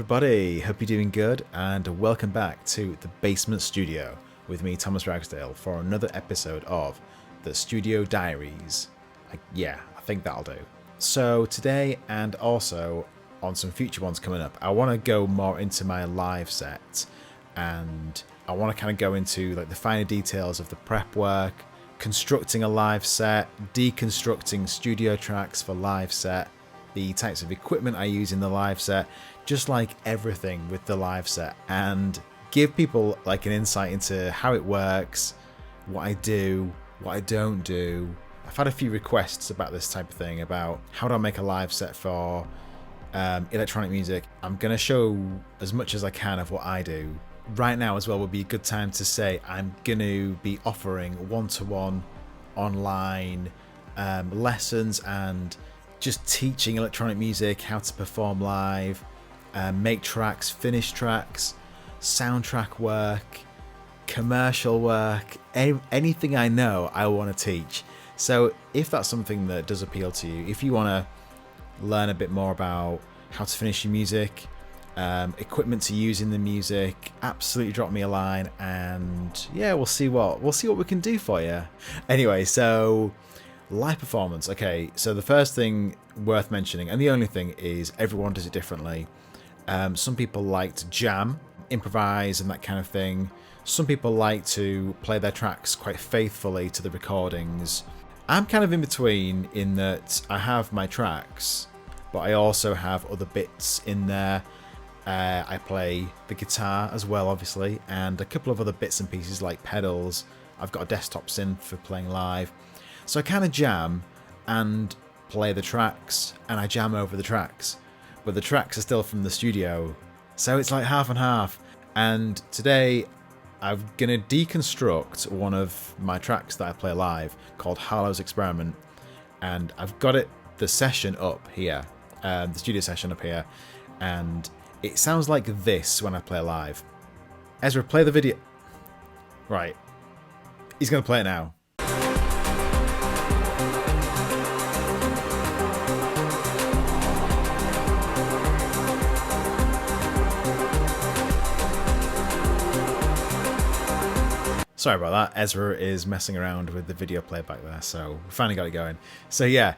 everybody, hope you're doing good and welcome back to the Basement Studio with me, Thomas Ragsdale, for another episode of the Studio Diaries. I think that'll do. So today, and also on some future ones coming up, I want to go more into my live set, and I want to kind of go into like the finer details of the prep work, constructing a live set, deconstructing studio tracks for live set, the types of equipment I use in the live set, just like everything with the live set, and give people like an insight into how it works, what I do, what I don't do. I've had a few requests about this type of thing, about how do I make a live set for electronic music. I'm going to show as much as I can of what I do. Right now as well would be a good time to say I'm going to be offering one-to-one online lessons and just teaching electronic music, how to perform live, make tracks, finish tracks, soundtrack work, commercial work, anything I know I want to teach. So if that's something that does appeal to you, if you want to learn a bit more about how to finish your music, equipment to use in the music, absolutely drop me a line, and yeah, we'll see what we can do for you. Anyway, so live performance. Okay, so the first thing worth mentioning, and the only thing, is everyone does it differently. Some people like to jam, improvise and that kind of thing. Some people like to play their tracks quite faithfully to the recordings. I'm kind of in between in that I have my tracks, but I also have other bits in there. I play the guitar as well, obviously, and a couple of other bits and pieces like pedals. I've got a desktop synth for playing live. So I kind of jam and play the tracks, and I jam over the tracks. But the tracks are still from the studio, so it's like half and half. And today I'm going to deconstruct one of my tracks that I play live called Harlow's Experiment. And I've got the session up here, the studio session up here, and it sounds like this when I play live. Ezra, play the video. Right. He's going to play it now. Sorry about that. Ezra is messing around with the video playback there, so we finally got it going. So yeah,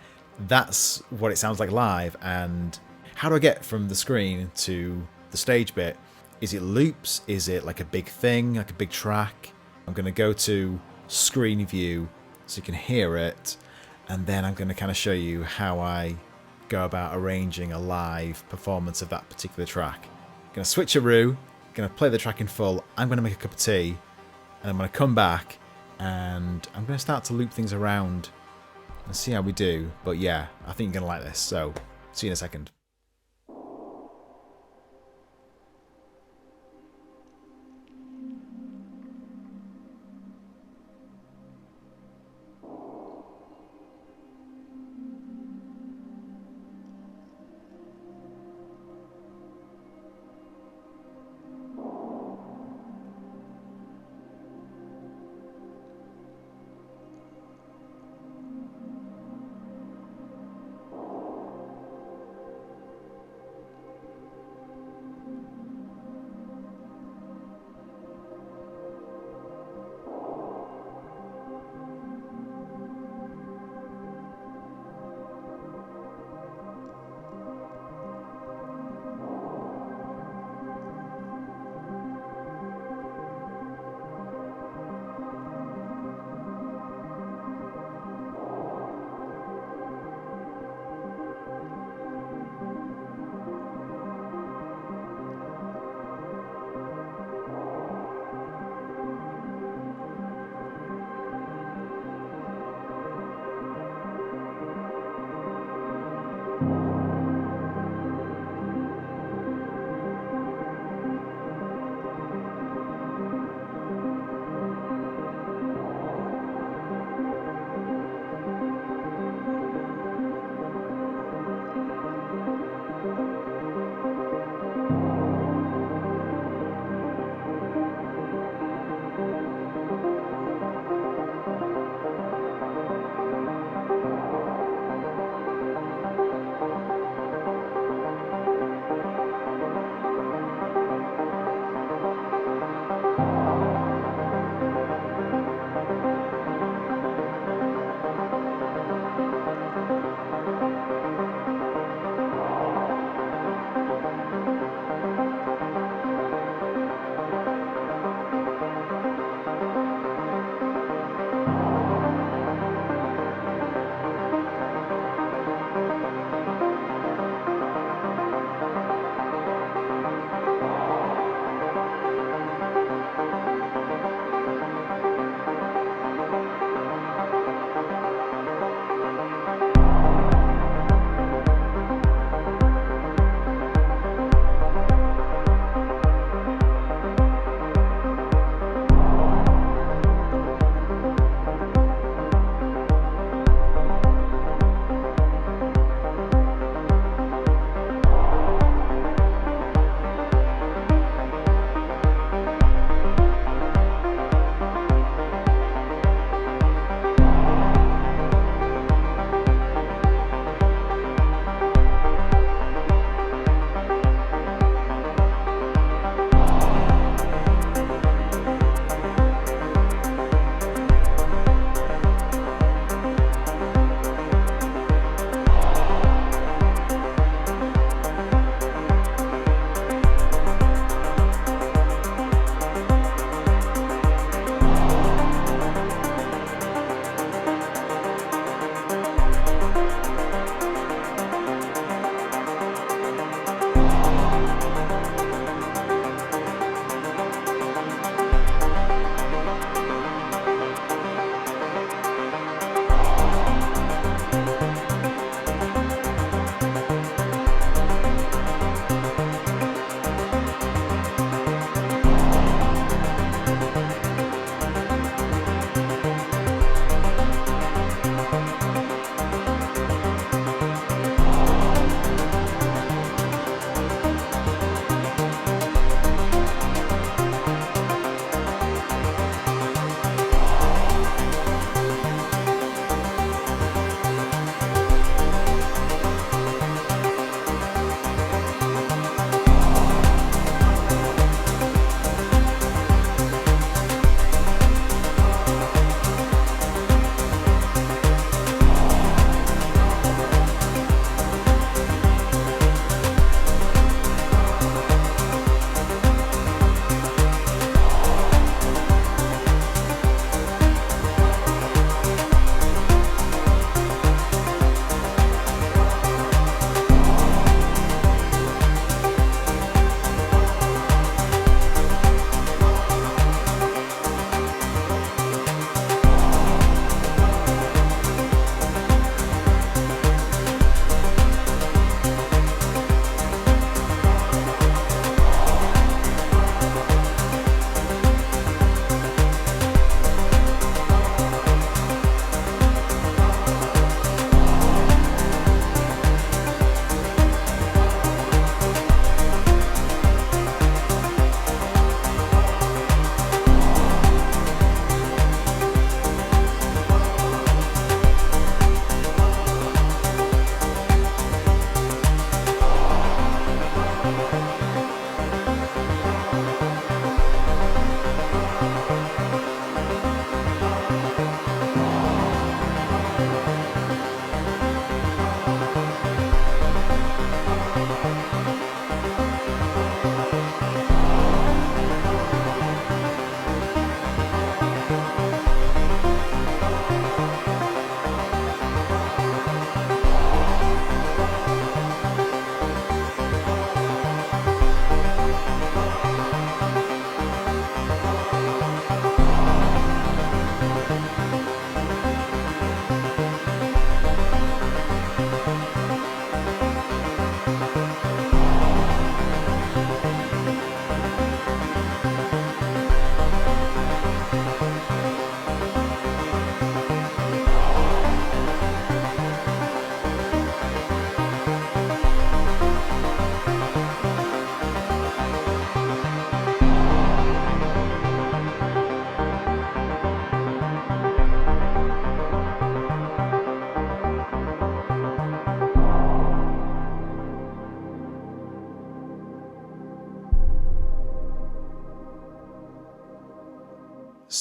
that's what it sounds like live. And how do I get from the screen to the stage bit? Is it loops? Is it like a big thing, like a big track? I'm going to go to screen view so you can hear it, and then I'm going to kind of show you how I go about arranging a live performance of that particular track. I'm going to switcheroo, going to play the track in full. I'm going to make a cup of tea, and I'm going to come back and I'm going to start to loop things around and see how we do. But yeah, I think you're going to like this. So, see you in a second.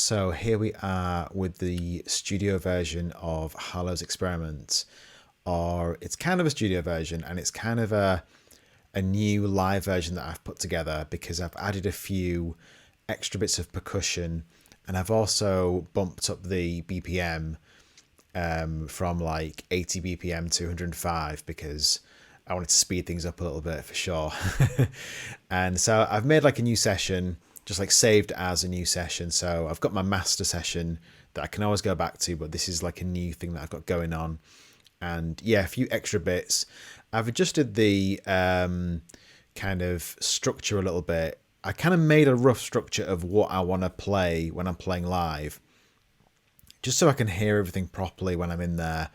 So here we are with the studio version of Harlow's Experiment, or it's kind of a studio version and it's kind of a new live version that I've put together because I've added a few extra bits of percussion, and I've also bumped up the BPM from like 80 BPM to 105 because I wanted to speed things up a little bit for sure. And so I've made like a new session, just like saved as a new session. So I've got my master session that I can always go back to, but this is like a new thing that I've got going on. And yeah, a few extra bits. I've adjusted the kind of structure a little bit. I kind of made a rough structure of what I want to play when I'm playing live, just so I can hear everything properly when I'm in there.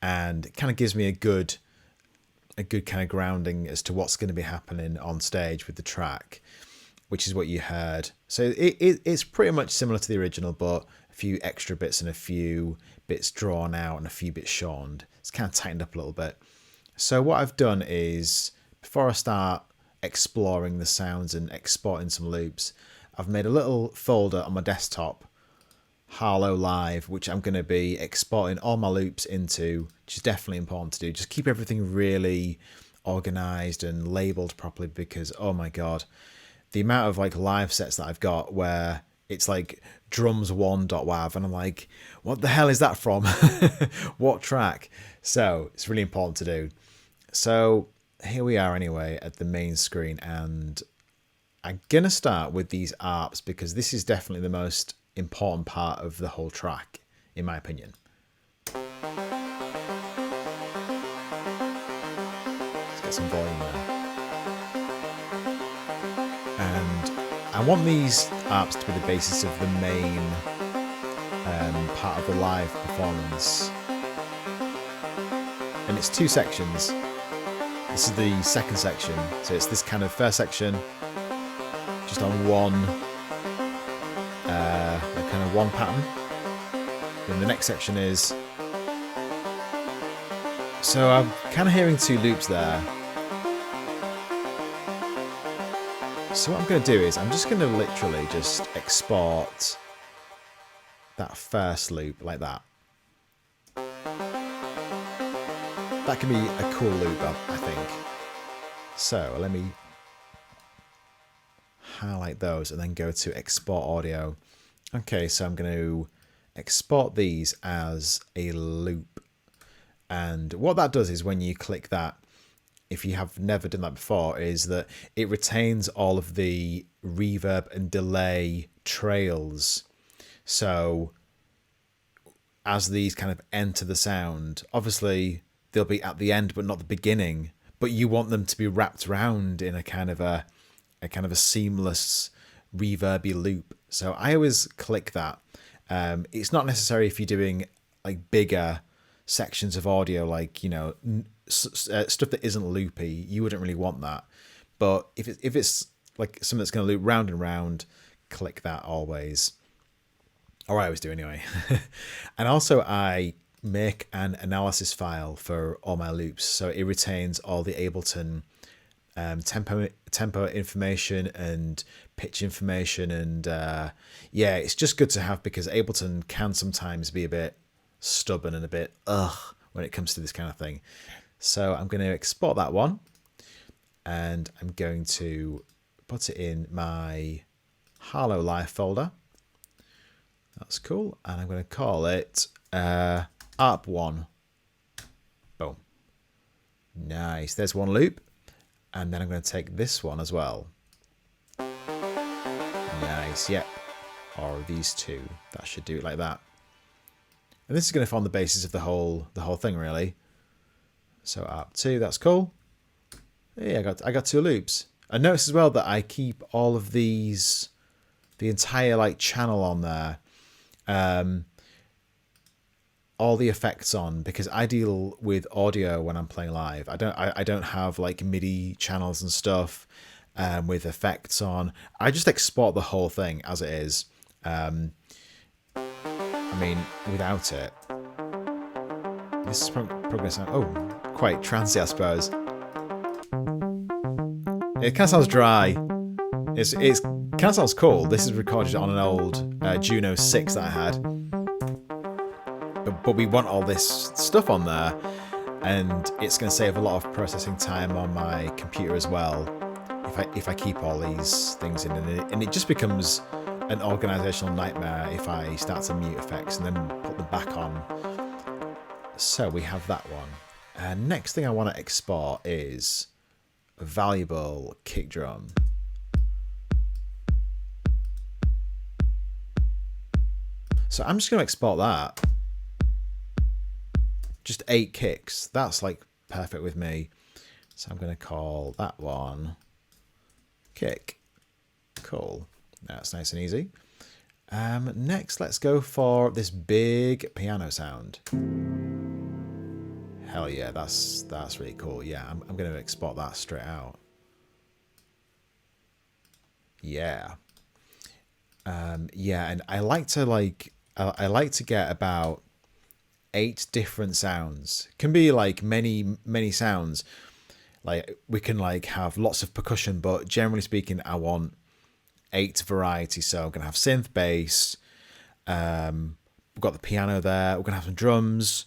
And it kind of gives me a good kind of grounding as to what's going to be happening on stage with the track, which is what you heard. So it's pretty much similar to the original, but a few extra bits and a few bits drawn out and a few bits shortened. It's kind of tightened up a little bit. So what I've done is, before I start exploring the sounds and exporting some loops, I've made a little folder on my desktop, Harlow Live, which I'm going to be exporting all my loops into, which is definitely important to do. Just keep everything really organized and labeled properly, because oh my god, the amount of like live sets that I've got where it's like drums1.wav and I'm like, what the hell is that from? What track? So it's really important to do. So here we are anyway at the main screen, and I'm gonna start with these ARPs because this is definitely the most important part of the whole track, in my opinion. Let's get some volume there. And I want these ARPs to be the basis of the main part of the live performance. And it's two sections. This is the second section. So it's this kind of first section, just on one kind of one pattern. Then the next section is, so I'm kind of hearing two loops there. So what I'm going to do is I'm just going to literally just export that first loop like that. That can be a cool loop, I think. So let me highlight those and then go to export audio. Okay, so I'm going to export these as a loop. And what that does is when you click that, if you have never done that before, is that it retains all of the reverb and delay trails. So as these kind of enter the sound, obviously they'll be at the end but not the beginning, but you want them to be wrapped around in a kind of a seamless reverby loop. So I always click that. It's not necessary if you're doing like bigger sections of audio, like, you know, stuff that isn't loopy, you wouldn't really want that. But if it's like something that's going to loop round and round, click that always. Or I always do anyway. And also I make an analysis file for all my loops, so it retains all the Ableton tempo information and pitch information, and yeah, it's just good to have because Ableton can sometimes be a bit stubborn and a bit when it comes to this kind of thing. So I'm going to export that one and I'm going to put it in my Harlow Live folder. That's cool. And I'm going to call it ARP1. Boom. Nice. There's one loop. And then I'm going to take this one as well. Nice. Yep. Or these two. That should do it like that. And this is going to form the basis of the whole thing, really. So ARP2, that's cool. Yeah, I got two loops. I noticed as well that I keep all of these, the entire like channel on there, all the effects on, because I deal with audio when I'm playing live. I don't have like MIDI channels and stuff with effects on. I just export the whole thing as it is. I mean, without it, this is probably going to sound quite trancy, I suppose. It kind of sounds dry. It's kind of sounds cool. This is recorded on an old Juno 6 that I had, but we want all this stuff on there, and it's going to save a lot of processing time on my computer as well if I keep all these things in, and it just becomes an organizational nightmare if I start to mute effects and then put them back on. So we have that one. Next thing I want to export is a valuable kick drum. So I'm just going to export that. Just 8 kicks. That's like perfect with me. So I'm going to call that one kick. Cool. That's nice and easy. Next, let's go for this big piano sound. Hell yeah, that's really cool. Yeah, I'm going to export that straight out. Yeah. Yeah, and I like to get about 8 different sounds. Can be like many sounds. Like we can like have lots of percussion, but generally speaking, I want 8 varieties. So I'm gonna have synth, bass. We've got the piano there. We're gonna have some drums.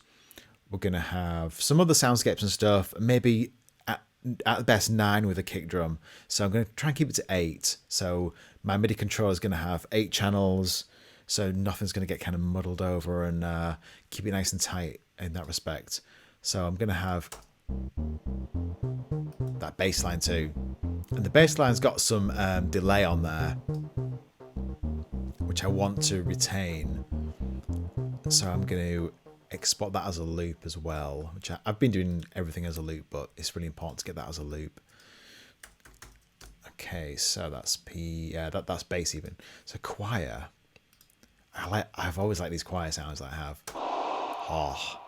We're gonna have some other soundscapes and stuff. Maybe at the best 9 with a kick drum. So I'm gonna try and keep it to 8. So my MIDI controller is gonna have 8 channels. So nothing's gonna get kind of muddled over, and keep it nice and tight in that respect. So I'm gonna have that bass line too, and the bass line's got some delay on there, which I want to retain. So I'm going to export that as a loop as well, which I've been doing everything as a loop, but it's really important to get that as a loop. Okay, so that's that's bass even. So choir, I've always liked these choir sounds that I have. Oh.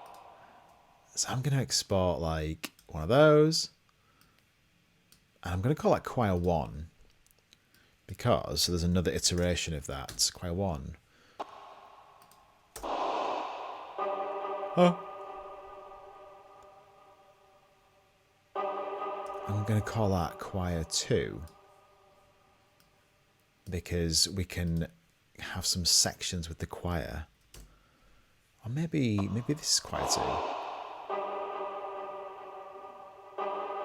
So I'm going to export like one of those. And I'm going to call that choir 1. Because there's another iteration of that. Choir 1. Oh. I'm going to call that choir 2. Because we can have some sections with the choir. Or maybe this is choir 2.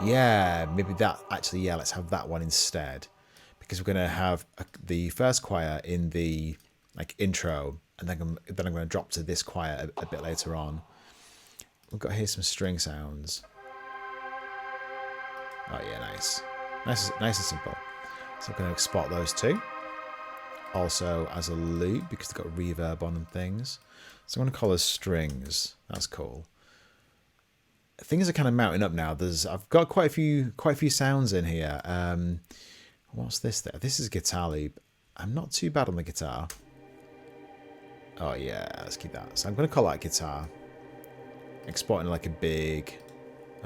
Yeah, maybe that, actually, yeah, let's have that one instead. Because we're going to have the first choir in the like intro, and then I'm going to drop to this choir a bit later on. We've got here some string sounds. Oh yeah, nice. Nice and simple. So I'm going to export those 2. Also as a loop, because they've got reverb on and things. So I'm going to call those strings. That's cool. Things are kind of mounting up now. I've got quite a few sounds in here. What's this there? This is guitar loop. I'm not too bad on the guitar. Oh yeah, let's keep that. So I'm going to call that guitar. Exporting like a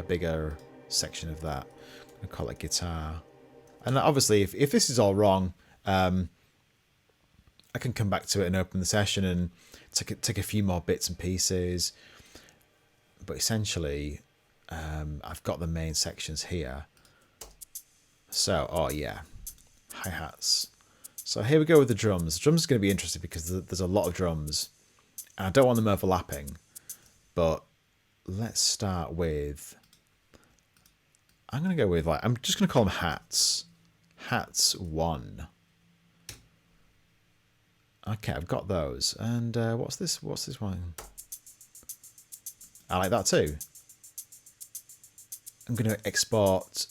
bigger section of that. I'm going to call it guitar. And obviously, if this is all wrong, I can come back to it and open the session and take a few more bits and pieces. But essentially, I've got the main sections here. So, oh yeah, hi-hats. So here we go with the drums. The drums is going to be interesting because there's a lot of drums. And I don't want them overlapping. But let's start with... I'm going to go with, I'm just going to call them hats. Hats 1. Okay, I've got those. And what's this one? I like that too. I'm going to export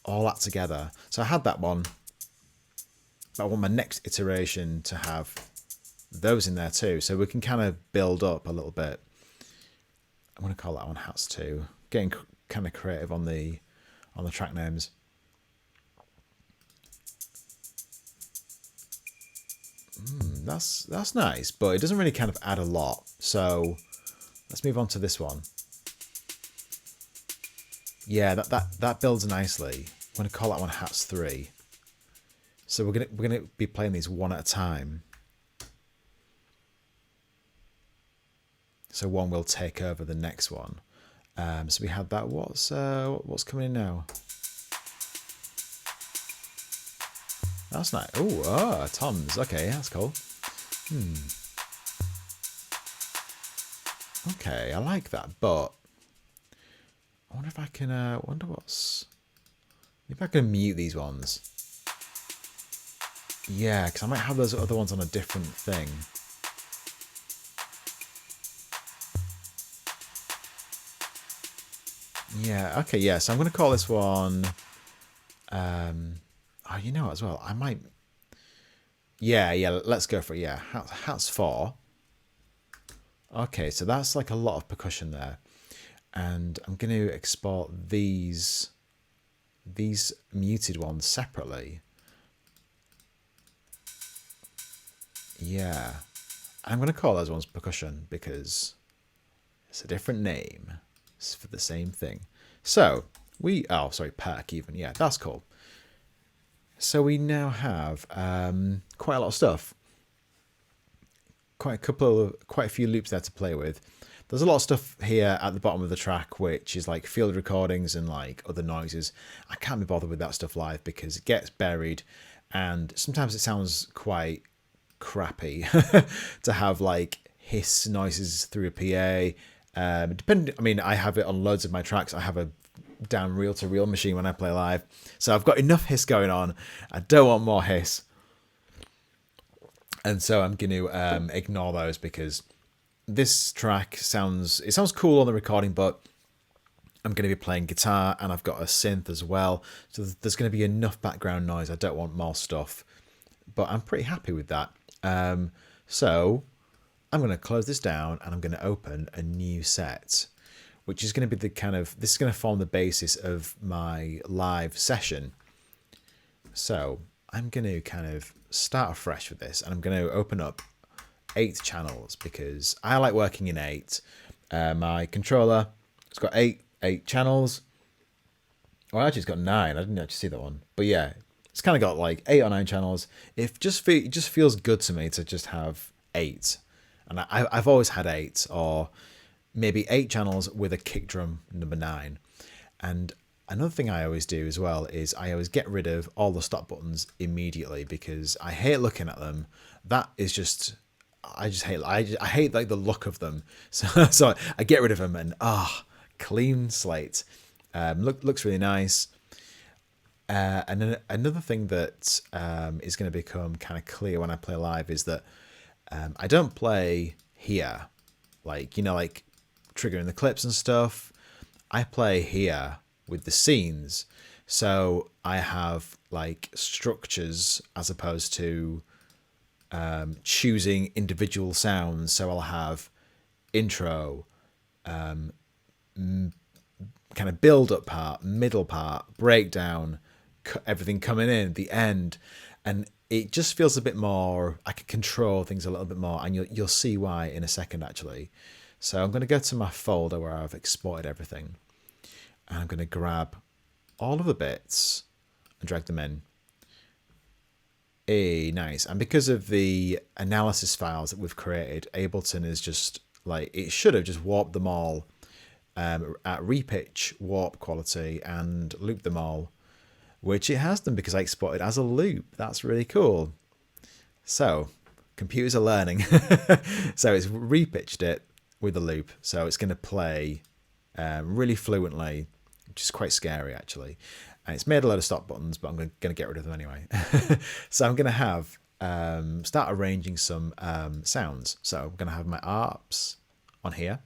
all that together. So I had that one. But I want my next iteration to have those in there too. So we can kind of build up a little bit. I'm going to call that one Hats 2. Getting kind of creative on the track names. That's nice, but it doesn't really kind of add a lot. So let's move on to this one. Yeah, that builds nicely. I'm going to call that one Hats 3. So we're gonna be playing these one at a time. So one will take over the next one. So we had that. What's coming in now? That's nice. Toms. Okay, that's cool. Okay, I like that, but I wonder if I can, if I can mute these ones. Yeah, because I might have those other ones on a different thing. Yeah, okay, yeah, so I'm going to call this one, you know what, as well, I might, yeah, let's go for it, yeah, hats 4. Okay, so that's like a lot of percussion there. And I'm going to export these muted ones separately. Yeah. I'm going to call those ones percussion because it's a different name. It's for the same thing. So, perk even. Yeah, that's cool. So we now have quite a lot of stuff. Quite a few loops there to play with. There's a lot of stuff here at the bottom of the track which is like field recordings and like other noises. I can't be bothered with that stuff live because it gets buried and sometimes it sounds quite crappy to have like hiss noises through a PA. I have it on loads of my tracks. I have a down reel-to-reel machine when I play live. So I've got enough hiss going on. I don't want more hiss. And so I'm going to ignore those because this track sounds cool on the recording, but I'm going to be playing guitar and I've got a synth as well. So there's going to be enough background noise. I don't want more stuff, but I'm pretty happy with that. So I'm going to close this down and I'm going to open a new set, which is going to be this is going to form the basis of my live session. So I'm going to kind of start afresh with this and I'm going to open up 8 channels because I like working in 8. My controller, it's got 8 channels. Well, actually, it's got 9. I didn't actually see that one. But yeah, it's kind of got like 8 or 9 channels. It just feels good to me to just have 8. And I've always had 8 or maybe 8 channels with a kick drum number 9. And another thing I always do as well is I always get rid of all the stop buttons immediately because I hate looking at them. That is just... I hate like the look of them, so I get rid of them and clean slate. Looks really nice. And then another thing that is going to become kind of clear when I play live is that I don't play here, like triggering the clips and stuff. I play here with the scenes, so I have like structures as opposed to choosing individual sounds. So I'll have intro, kind of build up part, middle part, breakdown, everything coming in, the end, and it just feels a bit more. I can control things a little bit more, and you'll see why in a second actually. So I'm going to go to my folder where I've exported everything, and I'm going to grab all of the bits and drag them in. Nice. And because of the analysis files that we've created, Ableton is just like, it should have just warped them all at repitch, warp quality, and looped them all, which it has done because I exported as a loop. That's really cool. So computers are learning. So it's repitched it with a loop. So it's going to play really fluently, which is quite scary actually. And it's made a load of stop buttons, but I'm going to get rid of them anyway. So I'm going to have start arranging some sounds. So I'm going to have my ARPs on here.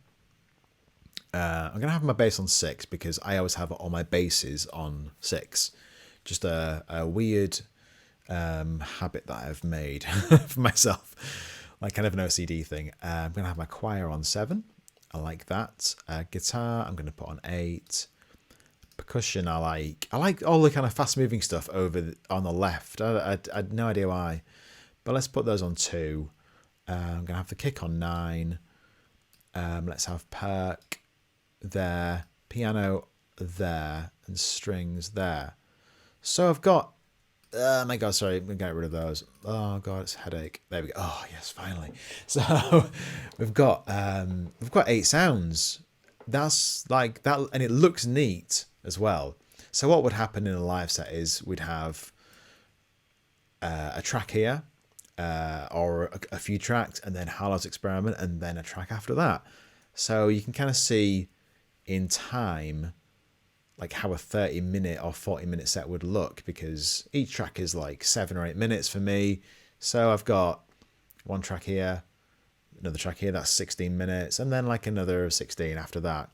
I'm going to have my bass on 6 because I always have all my basses on 6. Just a weird habit that I've made for myself, like kind of an OCD thing. I'm going to have my choir on 7. I like that. Guitar, I'm going to put on 8. Percussion, I like all the kind of fast moving stuff over on the left. I had no idea why, but let's put those on 2. I'm gonna have the kick on 9. Let's have perk there, piano there, and strings there. So I've got, oh my god, sorry, I'm gonna get rid of those. Oh god, it's a headache. There we go. Oh yes, finally. So we've got 8 sounds. That's like that, and it looks neat as well. So what would happen in a live set is we'd have a track here, or a few tracks, and then Harlow's experiment, and then a track after that. So you can kind of see in time like how a 30-minute or 40-minute set would look, because each track is like 7 or 8 minutes for me. So I've got one track here, another track here, that's 16 minutes, and then like another 16 after that.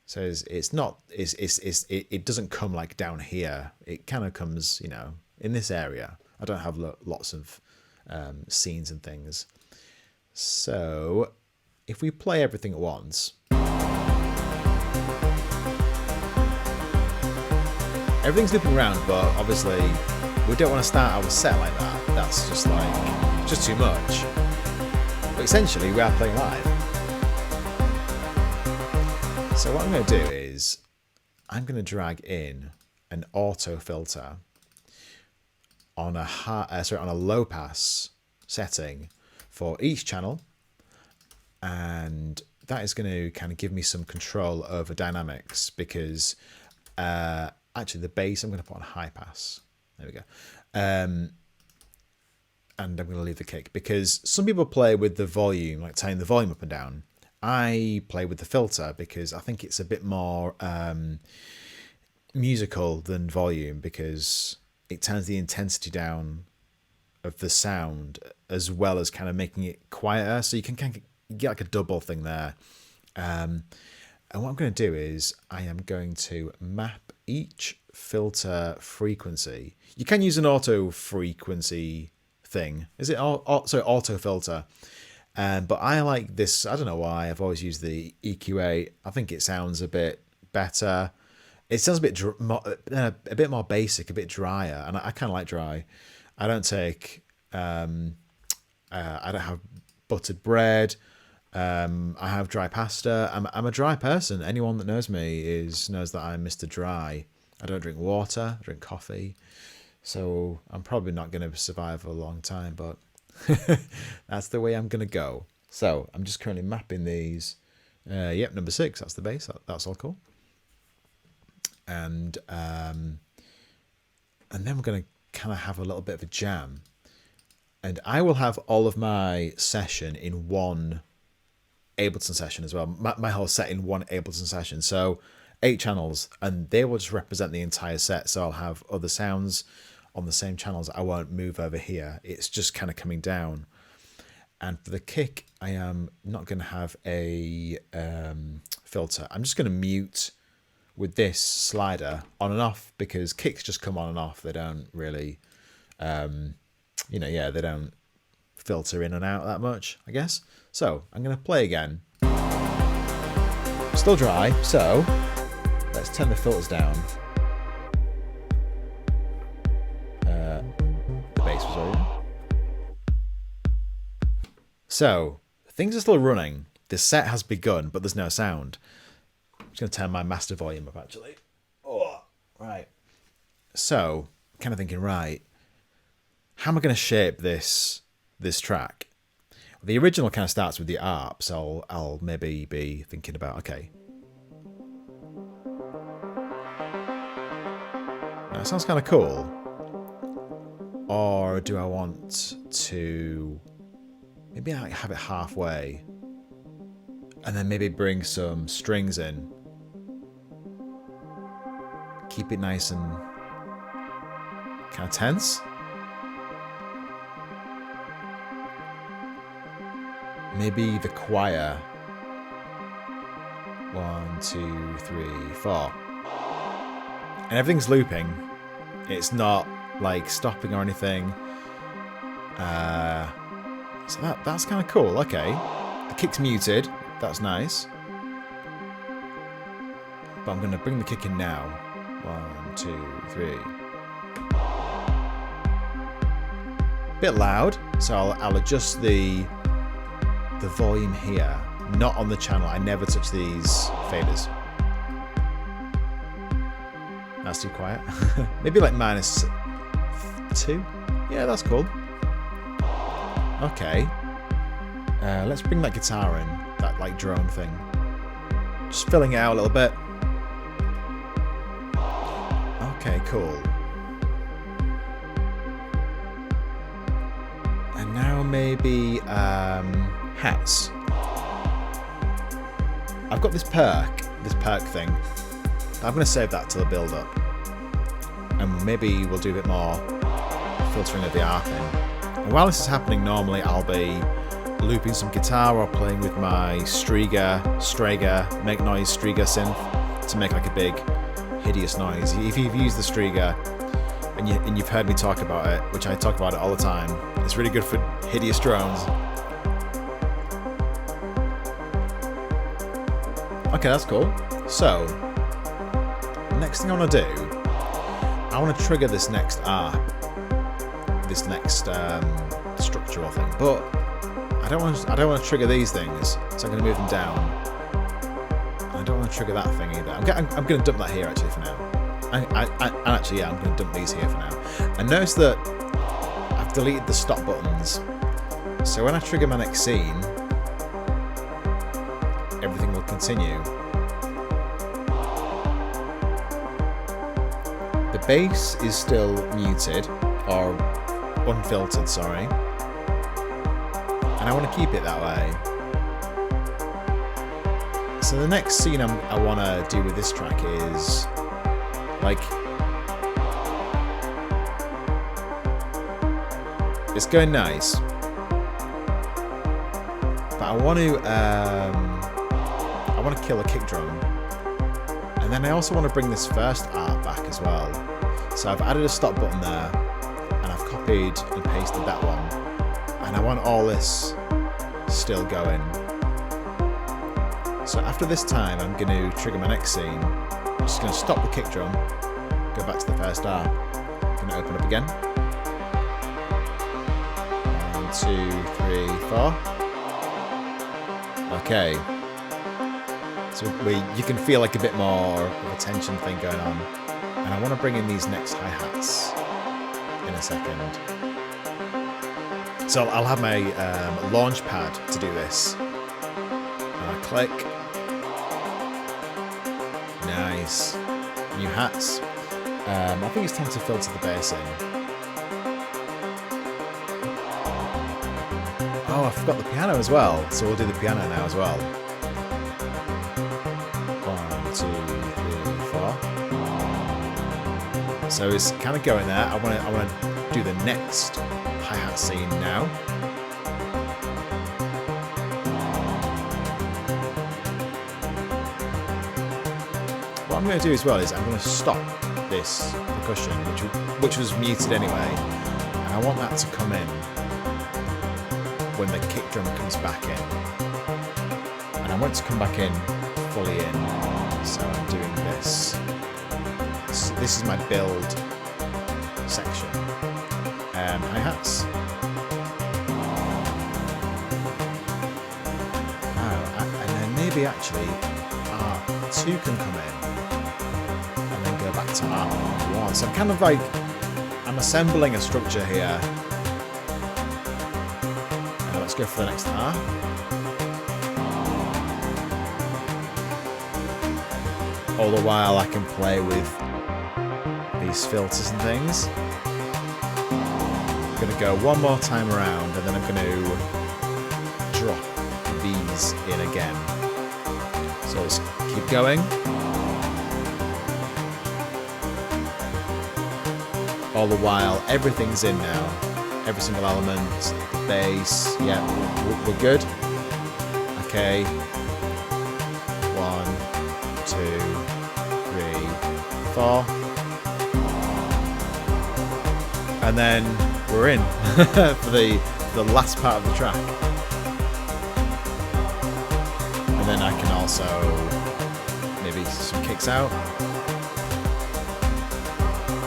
So it doesn't come like down here. It kind of comes, you know, in this area. I don't have lots of scenes and things. So if we play everything at once, everything's looping around, but obviously we don't want to start our set like that. That's just like, just too much. But essentially we are playing live. So what I'm going to do is I'm going to drag in an auto filter on a low pass setting for each channel, and that is going to kind of give me some control over dynamics, because actually the bass I'm going to put on high pass. There we go. And I'm going to leave the kick, because some people play with the volume, like turning the volume up and down. I play with the filter because I think it's a bit more musical than volume, because it turns the intensity down of the sound as well as kind of making it quieter. So you can kind of get like a double thing there. And what I'm going to do is I am going to map each filter frequency. You can use an auto frequency thing. Is it auto filter? But I like this. I don't know why. I've always used the EQ8. I think it sounds a bit better. It sounds a bit more basic, a bit drier, and I kind of like dry. I don't take. I don't have buttered bread. I have dry pasta. I'm a dry person. Anyone that knows me knows that I'm Mr. Dry. I don't drink water. I drink coffee. So I'm probably not going to survive a long time, but that's the way I'm going to go. So I'm just currently mapping these. Yep, number 6. That's the bass. That's all cool. And then we're going to kind of have a little bit of a jam. And I will have all of my session in one Ableton session as well. My whole set in one Ableton session. So 8 channels, and they will just represent the entire set. So I'll have other sounds on the same channels. I won't move over here. It's just kind of coming down. And for the kick, I am not going to have a filter. I'm just going to mute with this slider on and off, because kicks just come on and off. They don't really, they don't filter in and out that much, I guess. So I'm going to play again. Still dry, so let's turn the filters down. The bass was over. So things are still running. The set has begun, but there's no sound. I'm just going to turn my master volume up, actually. Oh, right. So, kind of thinking, right, how am I going to shape this track? The original kind of starts with the ARP, so I'll maybe be thinking about, okay. Now, it sounds kind of cool. Or do I want to maybe like have it halfway and then maybe bring some strings in? Keep it nice and kind of tense. Maybe the choir. 1, 2, 3, 4. And everything's looping. It's not like stopping or anything. So that's kind of cool. Okay. The kick's muted. That's nice. But I'm going to bring the kick in now. 1, 2, 3. Bit loud. So I'll adjust the volume here. Not on the channel. I never touch these faders. That's too quiet. Maybe like -2. Yeah, that's cool. Okay. Let's bring that guitar in. That like drone thing. Just filling it out a little bit. Okay, cool. maybe hats. I've got this perk thing. I'm going to save that till the build up. And maybe we'll do a bit more filtering of the ARP in. And while this is happening, normally I'll be looping some guitar or playing with my Strega, Make Noise Strega synth to make like a big hideous noise. If you've used the Strega and you've heard me talk about it, which I talk about it all the time, it's really good for hideous drones. Okay, that's cool. So, next thing I want to do, I want to trigger this next ARP, this next structural thing, but I don't want to trigger these things, so I'm going to move them down. I don't want to trigger that thing either. I'm going to dump that here actually for now. Actually, yeah, I'm going to dump these here for now. And notice that I've deleted the stop buttons, so when I trigger my next scene, everything will continue. The bass is still muted, or unfiltered, sorry. And I want to keep it that way. So the next scene I want to do with this track is, like, it's going nice, but I want to kill a kick drum, and then I also want to bring this first ARP back as well. So I've added a stop button there, and I've copied and pasted that one, and I want all this still going. So after this time, I'm going to trigger my next scene. I'm just going to stop the kick drum, go back to the first ARP. I'm going to open up again. 1, 2, 3, 4. Okay. So you can feel like a bit more of a tension thing going on. And I want to bring in these next hi-hats in a second. So I'll have my launch pad to do this. And I click. Nice. New hats. I think it's time to filter the bass in. Oh, I forgot the piano as well. So we'll do the piano now as well. 1, 2, 3, 4. So it's kind of going there. I want to do the next hi-hat scene now. What I'm going to do as well is I'm going to stop this percussion, which was muted anyway, and I want that to come in when the kick drum comes back in, and I want it to come back in fully in. So I'm doing this. This is my build section. Hi-hats. Oh, and then maybe actually R2 can come in. Back to R1. So I'm kind of like, I'm assembling a structure here. Let's go for the next R. All the while I can play with these filters and things. I'm going to go one more time around, and then I'm going to drop these in again. So let's keep going. All the while, everything's in now. Every single element, the bass, yeah, we're good. Okay. 1, 2, 3, 4. And then we're in for the last part of the track. And then I can also maybe some kicks out.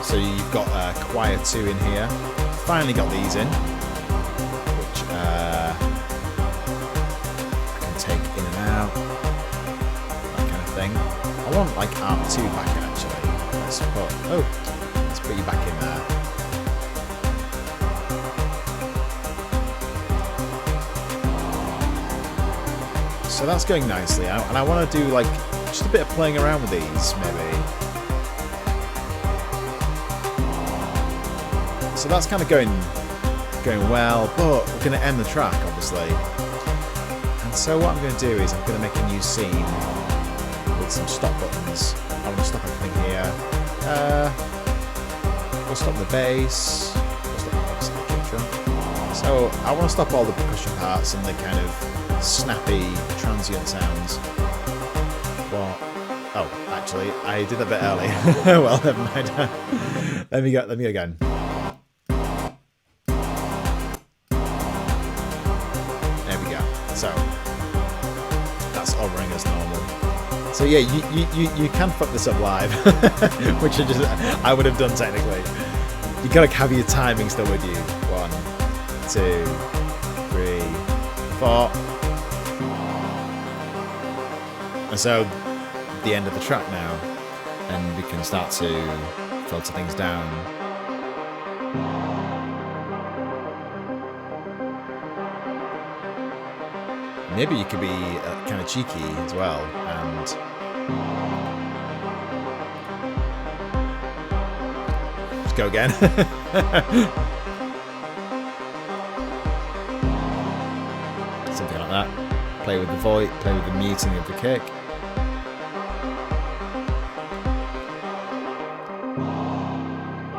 So you've got choir 2 in here. Finally got these in, which I can take in and out, that kind of thing. I want like ARP2 back in actually. Let's put you back in there. So that's going nicely out, and I want to do like just a bit of playing around with these maybe. So that's kind of going going well, but we're going to end the track, obviously. And so what I'm going to do is I'm going to make a new scene with some stop buttons. I'm going to stop everything here. We'll stop the bass. We'll stop obviously the kick drum. So I want to stop all the percussion parts and the kind of snappy, transient sounds. Well, oh, actually, I did that a bit early. Well, never mind. Let me go again. There we go. So that's hovering as normal. So yeah, you can fuck this up live, which I would have done technically. You gotta have your timing still with you. 1, 2, 3, 4. And so the end of the track now, and we can start to filter things down. Maybe you could be kind of cheeky as well, and just go again. Something like that. Play with the void, play with the muting of the kick.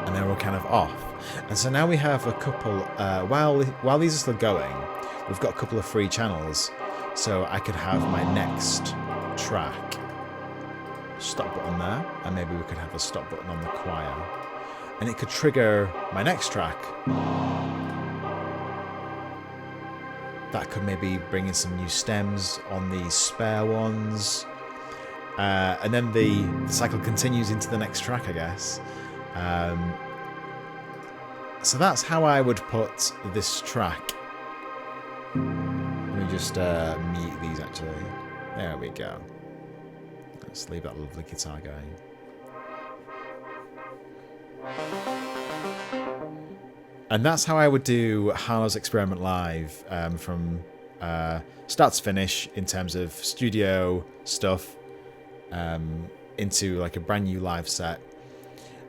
And then we're kind of off. And so now we have a couple, while these are still going, we've got a couple of free channels. So I could have my next track stop button there, and maybe we could have a stop button on the choir, and it could trigger my next track. That could maybe bring in some new stems on the spare ones, and then the cycle continues into the next track, I guess. So that's how I would put this track. Let me just mute these actually. There we go. Let's leave that lovely guitar going. And that's how I would do Harlow's Experiment Live, from start to finish in terms of studio stuff, into like a brand new live set.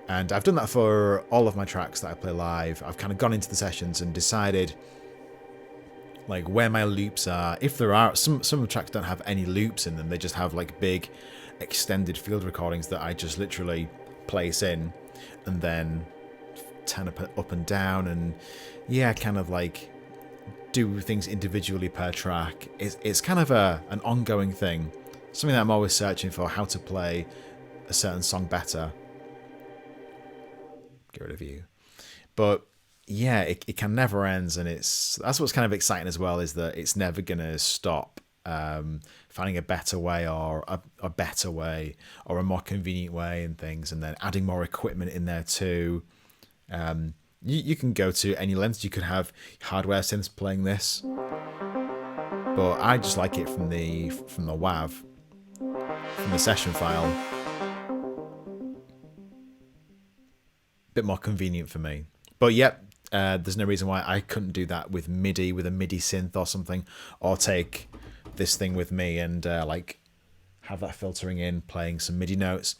And I've done that for all of my tracks that I play live. I've kind of gone into the sessions and decided like where my loops are. If there are some of the tracks don't have any loops in them, they just have like big extended field recordings that I just literally place in and then turn up and down, and yeah, kind of like do things individually per track. It's kind of an ongoing thing, something that I'm always searching for, how to play a certain song better. Get rid of you. But yeah, it can never ends, and that's what's kind of exciting as well, is that it's never gonna stop. Finding a better way, or a better way, or a more convenient way, and things, and then adding more equipment in there too. You can go to any lengths. You could have hardware synths playing this, but I just like it from the WAV, from the session file. Bit more convenient for me. But yep. There's no reason why I couldn't do that with MIDI, with a MIDI synth or something, or take this thing with me and like have that filtering in, playing some MIDI notes.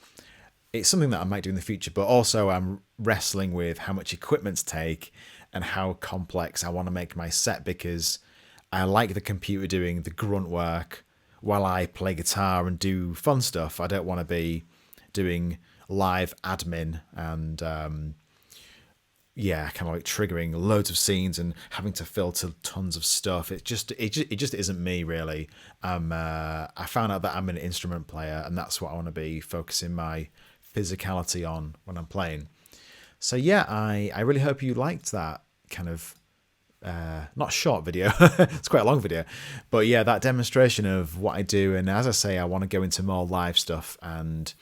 It's something that I might do in the future, but also I'm wrestling with how much equipment to take and how complex I want to make my set, because I like the computer doing the grunt work while I play guitar and do fun stuff. I don't want to be doing live admin and yeah, kind of like triggering loads of scenes and having to filter tons of stuff. It just isn't me, really. I found out that I'm an instrument player, and that's what I want to be focusing my physicality on when I'm playing. So yeah, I really hope you liked that kind of not short video. It's quite a long video, but yeah, that demonstration of what I do. And as I say, I want to go into more live stuff and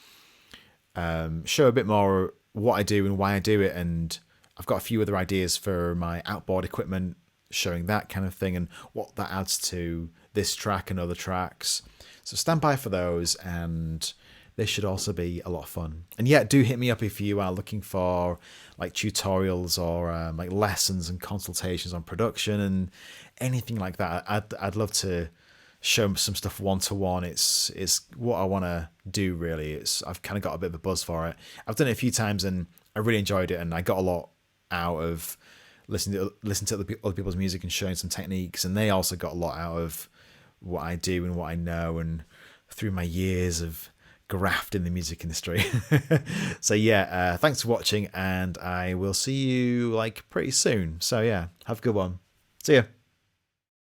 show a bit more what I do and why I do it. And I've got a few other ideas for my outboard equipment, showing that kind of thing and what that adds to this track and other tracks. So stand by for those, and they should also be a lot of fun. And yeah, do hit me up if you are looking for like tutorials or like lessons and consultations on production and anything like that. I'd love to show some stuff one-to-one. It's what I want to do, really. I've kind of got a bit of a buzz for it. I've done it a few times and I really enjoyed it, and I got a lot out of listen to other people's music and showing some techniques, and they also got a lot out of what I do and what I know, and through my years of graft in the music industry. So yeah, thanks for watching, and I will see you like pretty soon. So yeah, have a good one. See ya.